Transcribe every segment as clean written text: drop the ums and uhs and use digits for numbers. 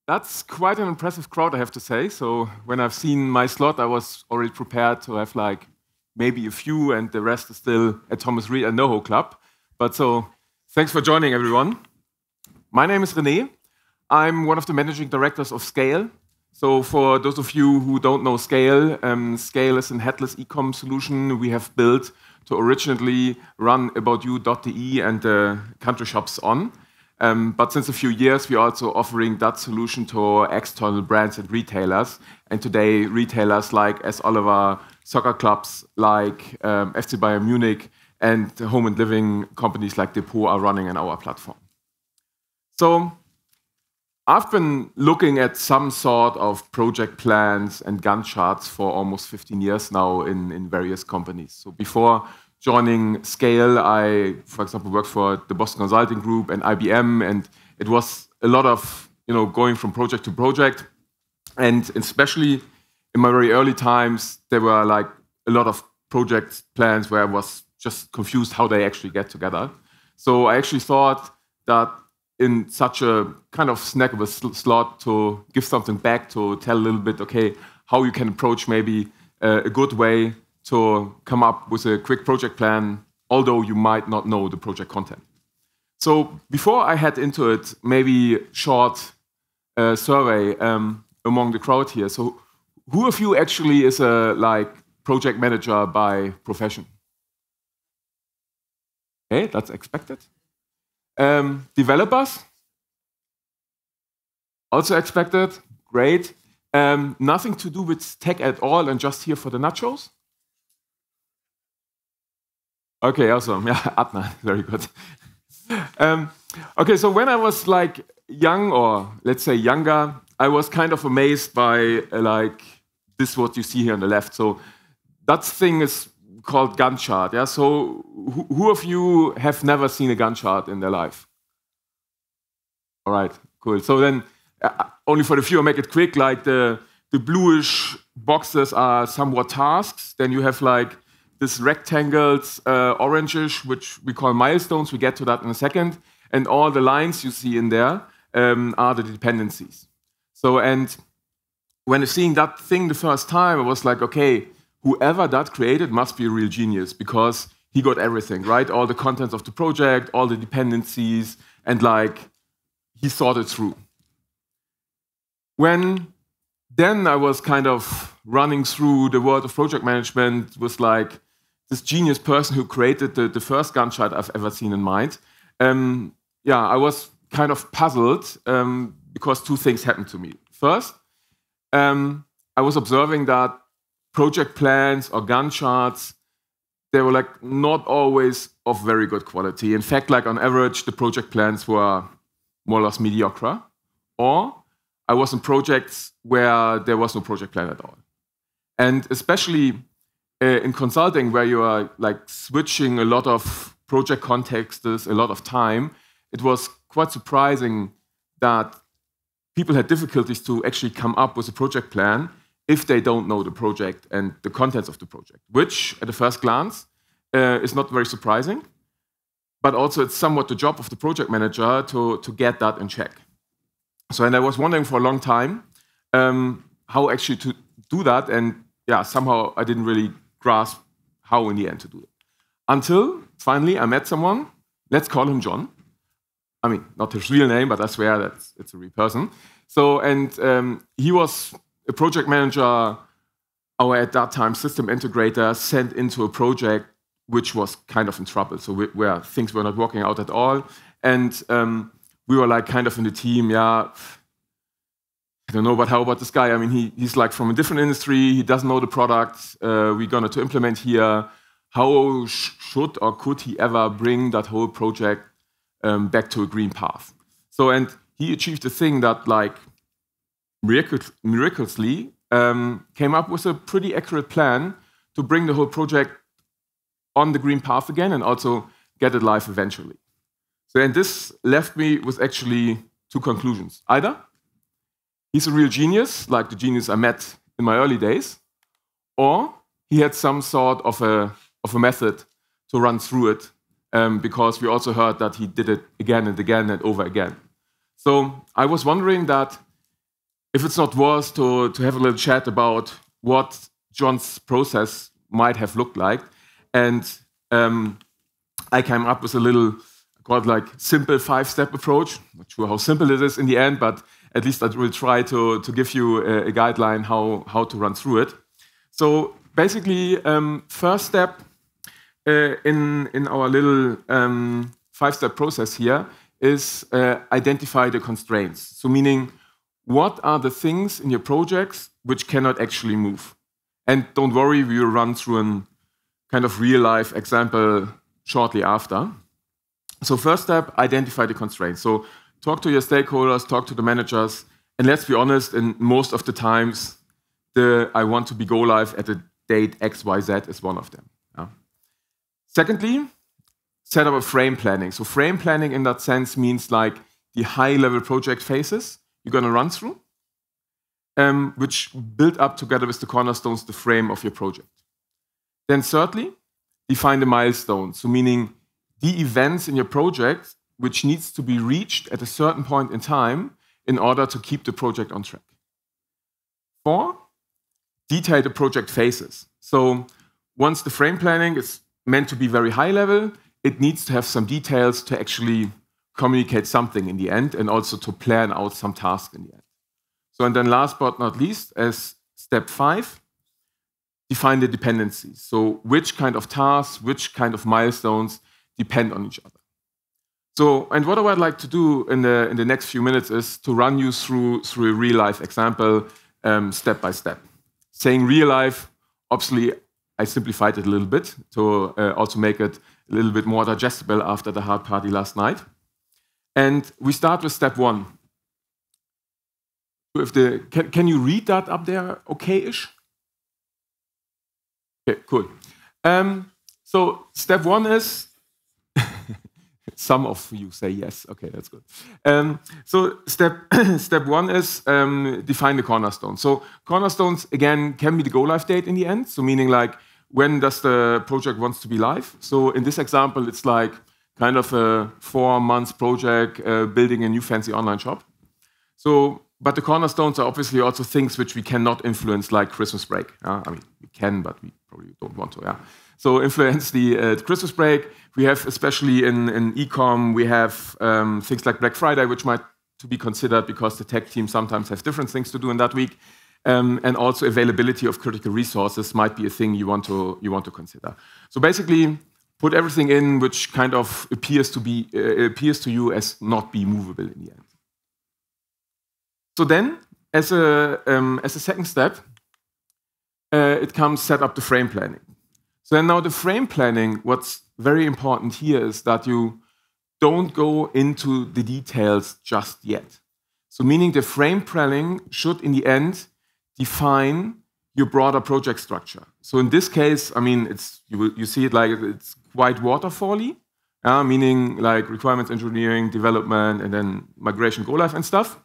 That's quite an impressive crowd, I have to say. So when I've seen my slot, I was already prepared to have like maybe a few, and the rest is still at Thomas Reed and NoHo Club. But so thanks for joining, everyone. My name is René. I'm one of the managing directors of Scale. So for those of you who don't know Scale, Scale is a headless e-com solution we have built to originally run aboutyou.de and the country shops on. But since a few years, we're also offering that solution to external brands and retailers. And today, retailers like S. Oliver, soccer clubs like FC Bayern Munich, and home and living companies like Depot are running on our platform. So I've been looking at some sort of project plans and Gantt charts for almost 15 years now in various companies. So before joining Scale, I, for example, worked for the Boston Consulting Group and IBM, and it was a lot of going from project to project. And especially in my very early times, there were like a lot of project plans where I was just confused how they actually get together. So I actually thought that in such a kind of snackable slot to give something back, to tell a little bit, okay, how you can approach maybe a good way to come up with a quick project plan, although you might not know the project content. So before I head into it, maybe short survey among the crowd here. So who of you actually is a project manager by profession? Okay, that's expected. Developers? Also expected, great. Nothing to do with tech at all and just here for the nachos? Okay, awesome. Yeah, Adna, very good. Okay, so when I was like young, or let's say younger, I was kind of amazed by this what you see here on the left. So that thing is called Gantt chart. Yeah. So who of you have never seen a Gantt chart in their life? All right, cool. So then, only for the few, I'll make it quick. Like the bluish boxes are somewhat tasks. Then you have like this rectangles, orangish, which we call milestones. We get to that in a second. And all the lines you see in there are the dependencies. So, and when seeing that thing the first time, I was like, okay, whoever that created must be a real genius, because he got everything, right? All the contents of the project, all the dependencies, and he thought it through. When then I was kind of running through the world of project management with this genius person who created the first Gantt chart I've ever seen in mind. Yeah, I was kind of puzzled because two things happened to me. First, I was observing that project plans or Gantt charts, they were not always of very good quality. In fact, on average, the project plans were more or less mediocre. Or I was in projects where there was no project plan at all. And especially in consulting, where you are switching a lot of project contexts, a lot of time, it was quite surprising that people had difficulties to actually come up with a project plan if they don't know the project and the contents of the project, which at the first glance is not very surprising, but also it's somewhat the job of the project manager to get that in check. So, and I was wondering for a long time how actually to do that, and yeah, somehow I didn't really grasp how in the end to do it. Until finally I met someone, let's call him John. I mean, not his real name, but I swear it's a real person. So, and he was a project manager, our at that time system integrator, sent into a project which was kind of in trouble. So where things were not working out at all. And we were kind of in the team, yeah, I don't know, but how about this guy? I mean, he's from a different industry. He doesn't know the product we're going to implement here. How should or could he ever bring that whole project back to a green path? So, and he achieved a thing that, like, miraculously came up with a pretty accurate plan to bring the whole project on the green path again and also get it live eventually. So, and this left me with actually two conclusions. Either he's a real genius, like the genius I met in my early days, or he had some sort of a method to run through it, because we also heard that he did it again and again and over again. So I was wondering that if it's not worth to have a little chat about what John's process might have looked like. And I came up with a little, called like simple 5-step approach. Not sure how simple it is in the end, but at least I will try to give you a guideline how to run through it. So basically, first step in our little 5-step process here is identify the constraints. So meaning, what are the things in your projects which cannot actually move? And don't worry, we will run through a kind of real-life example shortly after. So first step, identify the constraints. So talk to your stakeholders, talk to the managers, and let's be honest, in most of the times, I want to be go live at a date XYZ is one of them. Yeah. Secondly, set up a frame planning. So frame planning in that sense means like the high-level project phases you're going to run through, which build up together with the cornerstones, the frame of your project. Then thirdly, define the milestones. So meaning the events in your project which needs to be reached at a certain point in time in order to keep the project on track. 4, detail the project phases. So once the frame planning is meant to be very high level, it needs to have some details to actually communicate something in the end and also to plan out some tasks in the end. So, and then last but not least, as step 5, define the dependencies. So which kind of tasks, which kind of milestones depend on each other. So, and what I would like to do in the next few minutes is to run you through a real-life example, step by step. Saying real life, obviously, I simplified it a little bit to also make it a little bit more digestible after the hard party last night. And we start with step 1. Can you read that up there okay-ish? Okay, cool. So step 1 is, some of you say yes, okay, that's good. So step 1 is define the cornerstone. So cornerstones, again, can be the go-live date in the end, so meaning like, when does the project wants to be live? So in this example, it's like kind of a 4-month project building a new fancy online shop. So, but the cornerstones are obviously also things which we cannot influence, like Christmas break. I mean, we can, but we probably don't want to. Yeah. So influence the Christmas break. We have, especially in e-com, we have things like Black Friday, which might to be considered because the tech team sometimes have different things to do in that week. And also availability of critical resources might be a thing you want to consider. So basically, put everything in which kind of appears to you as not be movable in the end. So then, as a second step, it comes set up the frame planning. So then now the frame planning, what's very important here is that you don't go into the details just yet. So meaning the frame planning should, in the end, define your broader project structure. So in this case, I mean, you see it like it's quite waterfall-y, meaning like requirements engineering, development, and then migration, go-live and stuff.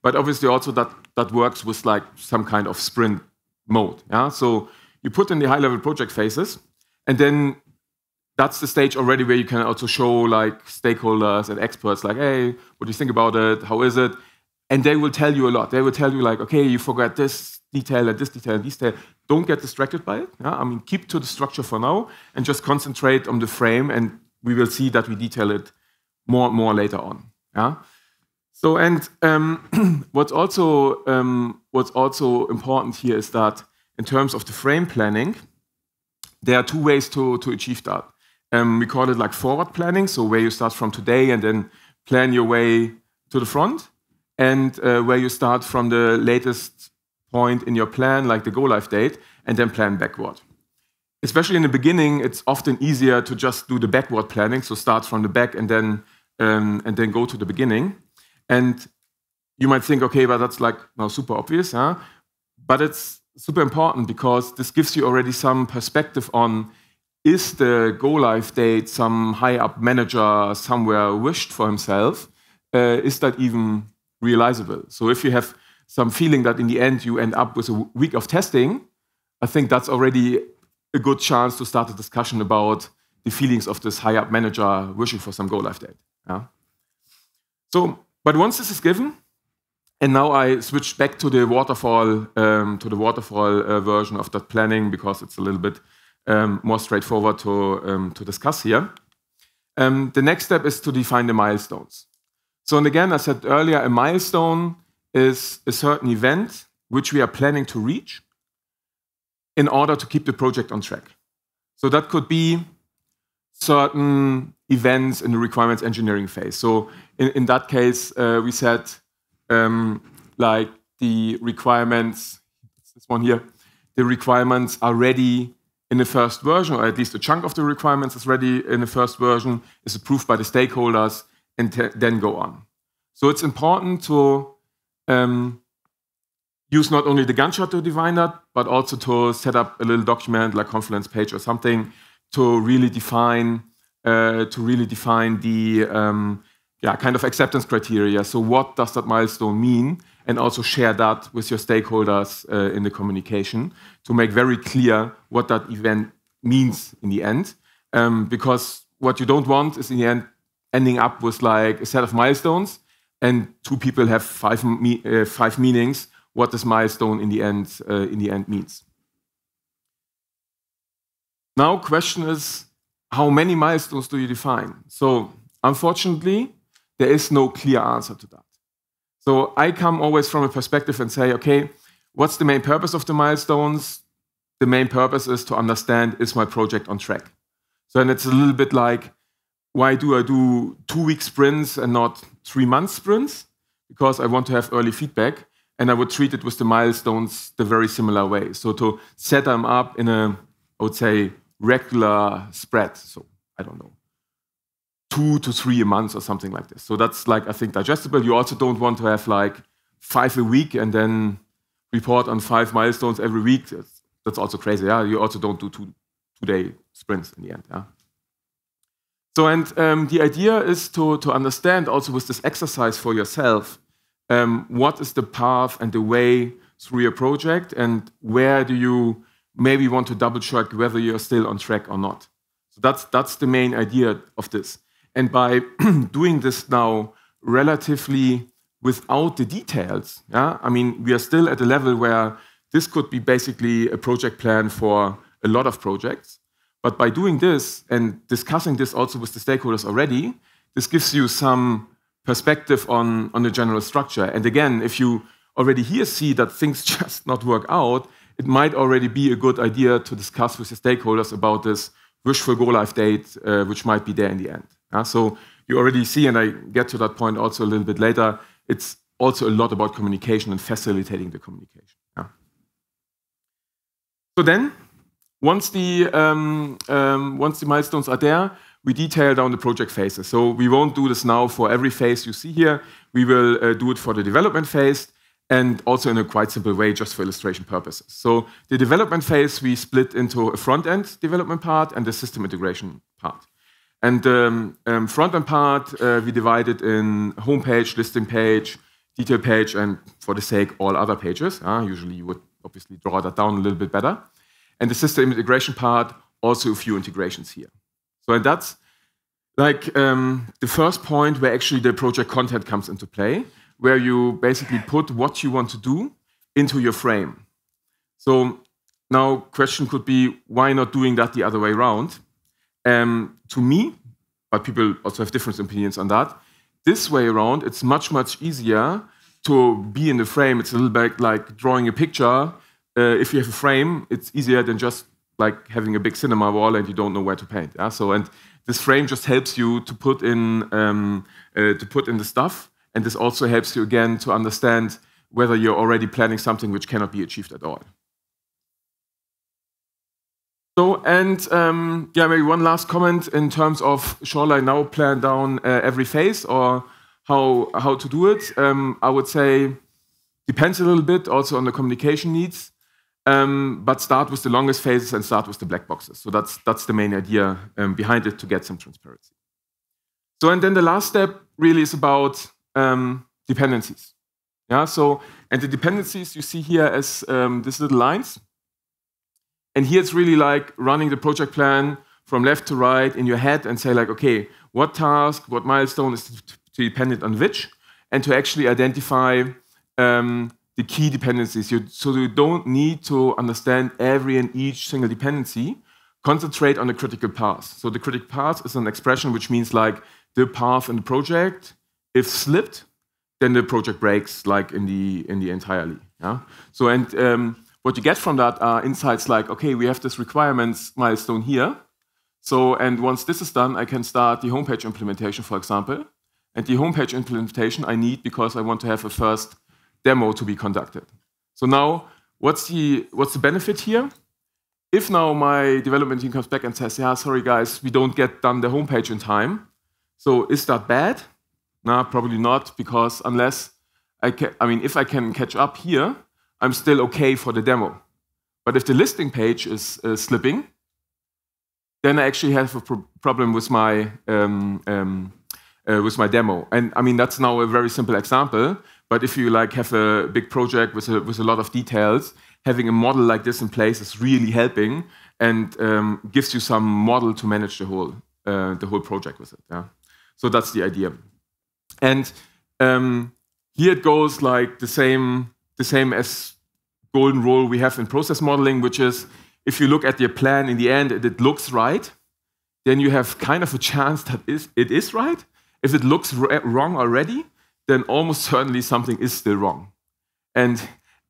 But obviously also that works with like some kind of sprint mode. Yeah? So you put in the high-level project phases, and then that's the stage already where you can also show like stakeholders and experts like, hey, what do you think about it? How is it? And they will tell you a lot. They will tell you like, okay, you forgot this detail and this detail and this detail. Don't get distracted by it. Yeah? I mean, keep to the structure for now and just concentrate on the frame, and we will see that we detail it more and more later on. Yeah? So, and what's also important here is that in terms of the frame planning, there are 2 ways to achieve that. We call it like forward planning, so where you start from today and then plan your way to the front, and where you start from the latest point in your plan, like the go-live date, and then plan backward. Especially in the beginning, it's often easier to just do the backward planning, so start from the back and then go to the beginning. And you might think, okay, but that's like now super obvious, huh? But it's super important because this gives you already some perspective on, is the go-live date some high-up manager somewhere wished for himself? Is that even realizable? So if you have some feeling that in the end you end up with a week of testing, I think that's already a good chance to start a discussion about the feelings of this high-up manager wishing for some go-live date. Yeah? So, but once this is given, and now I switched back to the waterfall version of that planning because it's a little bit more straightforward to discuss here. The next step is to define the milestones. So, and again, I said earlier, a milestone is a certain event which we are planning to reach in order to keep the project on track. So that could be certain events in the requirements engineering phase. So in that case, we said like the requirements, this one here, the requirements are ready in the first version, or at least a chunk of the requirements is ready in the first version, is approved by the stakeholders, and then go on. So it's important to use not only the Gantt chart to define that, but also to set up a little document like Confluence page or something to really define the kind of acceptance criteria. So what does that milestone mean? And also share that with your stakeholders in the communication to make very clear what that event means in the end. Because what you don't want is in the end ending up with like a set of milestones and two people have five meanings what this milestone in the end means. Now, question is, how many milestones do you define? So, unfortunately, there is no clear answer to that. So, I come always from a perspective and say, okay, what's the main purpose of the milestones? The main purpose is to understand, is my project on track? So, and it's a little bit like, why do I do 2-week sprints and not 3-month sprints? Because I want to have early feedback. And I would treat it with the milestones the very similar way. So to set them up in a, I would say, regular spread. So I don't know, 2 to 3 a month or something like this. So that's like, I think, digestible. You also don't want to have like 5 a week and then report on 5 milestones every week. That's also crazy. Yeah, you also don't do 2-day sprints in the end. Yeah. So and the idea is to understand also with this exercise for yourself. What is the path and the way through your project, and where do you maybe want to double check whether you're still on track or not? So that's the main idea of this. And by doing this now relatively without the details, yeah, I mean, we are still at a level where this could be basically a project plan for a lot of projects. But by doing this and discussing this also with the stakeholders already, this gives you some perspective on the general structure. And again, if you already here see that things just not work out, it might already be a good idea to discuss with the stakeholders about this wishful go-live date, which might be there in the end. So you already see, and I get to that point also a little bit later, it's also a lot about communication and facilitating the communication. So then, once the milestones are there, we detail down the project phases. So we won't do this now for every phase you see here. We will do it for the development phase and also in a quite simple way, just for illustration purposes. So the development phase, we split into a front-end development part and the system integration part. And the front-end part, we divided in homepage, listing page, detail page, and for the sake, all other pages. Usually you would obviously draw that down a little bit better. And the system integration part, also a few integrations here. So that's like the first point where actually the project content comes into play, where you basically put what you want to do into your frame. So now question could be, why not doing that the other way around? To me, but people also have different opinions on that, this way around, it's much, much easier to be in the frame. It's a little bit like drawing a picture. If you have a frame, it's easier than just like having a big cinema wall and you don't know where to paint. Yeah? So, and this frame just helps you to put in the stuff, and this also helps you again to understand whether you're already planning something which cannot be achieved at all. So, and maybe one last comment in terms of shall I now plan down every phase, or how to do it. I would say depends a little bit also on the communication needs, but start with the longest phases and start with the black boxes. So that's the main idea behind it, to get some transparency. So and then the last step really is about dependencies. Yeah. So and the dependencies you see here as these little lines. And here it's really like running the project plan from left to right in your head and say like, okay, what task, what milestone is dependent on which, and to actually identify the key dependencies. So you don't need to understand every and each single dependency. Concentrate on the critical path. So the critical path is an expression which means like the path in the project. If slipped, then the project breaks, like in the entirely. Yeah. So and what you get from that are insights like, okay, we have this requirements milestone here. So and once this is done, I can start the homepage implementation, for example. And the homepage implementation I need because I want to have a first demo to be conducted. So now, what's the benefit here? If now my development team comes back and says, yeah, sorry guys, we don't get done the homepage in time. So is that bad? No, probably not, because unless if I can catch up here, I'm still okay for the demo. But if the listing page is slipping, then I actually have a problem with my demo. And I mean, that's now a very simple example. But if you like have a big project with a lot of details, having a model like this in place is really helping and gives you some model to manage the whole project with it. Yeah. So that's the idea. And here it goes like the same as golden rule we have in process modeling, which is if you look at your plan in the end and it looks right, then you have kind of a chance that it is right. If it looks wrong already, then almost certainly something is still wrong. And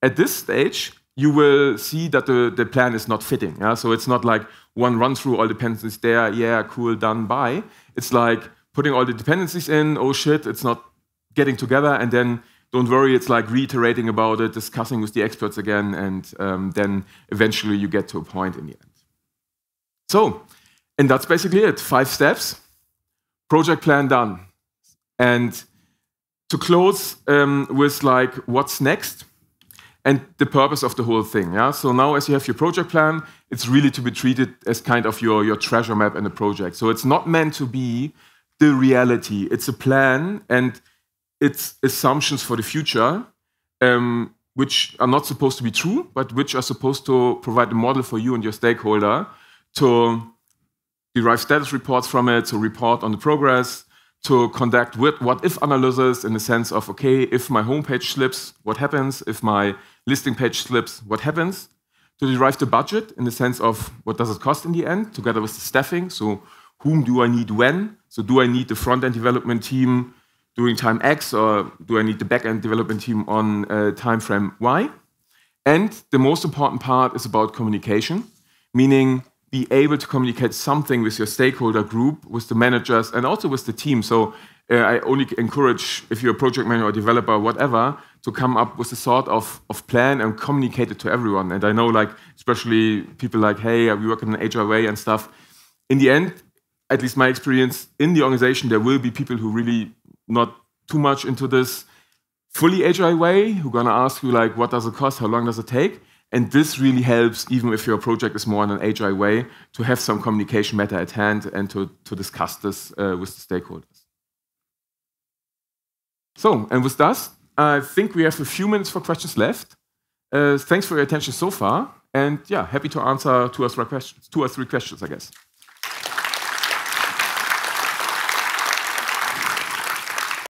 at this stage, you will see that the plan is not fitting. Yeah? So it's not like one run through all dependencies there, yeah, cool, done, bye. It's like putting all the dependencies in, oh shit, it's not getting together, and then don't worry, it's like reiterating about it, discussing with the experts again, and then eventually you get to a point in the end. So, and that's basically it, 5 steps. Project plan done. And to close with like what's next and the purpose of the whole thing. Yeah? So now as you have your project plan, it's really to be treated as kind of your treasure map in the project. So it's not meant to be the reality. It's a plan and it's assumptions for the future, which are not supposed to be true, but which are supposed to provide a model for you and your stakeholder to derive status reports from it, to report on the progress, to conduct what-if analysis in the sense of, okay, if my homepage slips, what happens? If my listing page slips, what happens? To derive the budget in the sense of what does it cost in the end, together with the staffing. So whom do I need when? So do I need the front-end development team during time X, or do I need the back-end development team on time frame Y? And the most important part is about communication, meaning be able to communicate something with your stakeholder group, with the managers, and also with the team. So I only encourage, if you're a project manager or developer, whatever, to come up with a sort of plan and communicate it to everyone. And I know, like, especially people like, hey, we work in an agile way and stuff. In the end, at least my experience in the organization, there will be people who really not too much into this fully agile way, who are going to ask you, like, what does it cost? How long does it take? And this really helps, even if your project is more in an agile way, to have some communication matter at hand and to discuss this with the stakeholders. So, and with that, I think we have a few minutes for questions left. Thanks for your attention so far. And yeah, happy to answer 2 or 3 questions, I guess.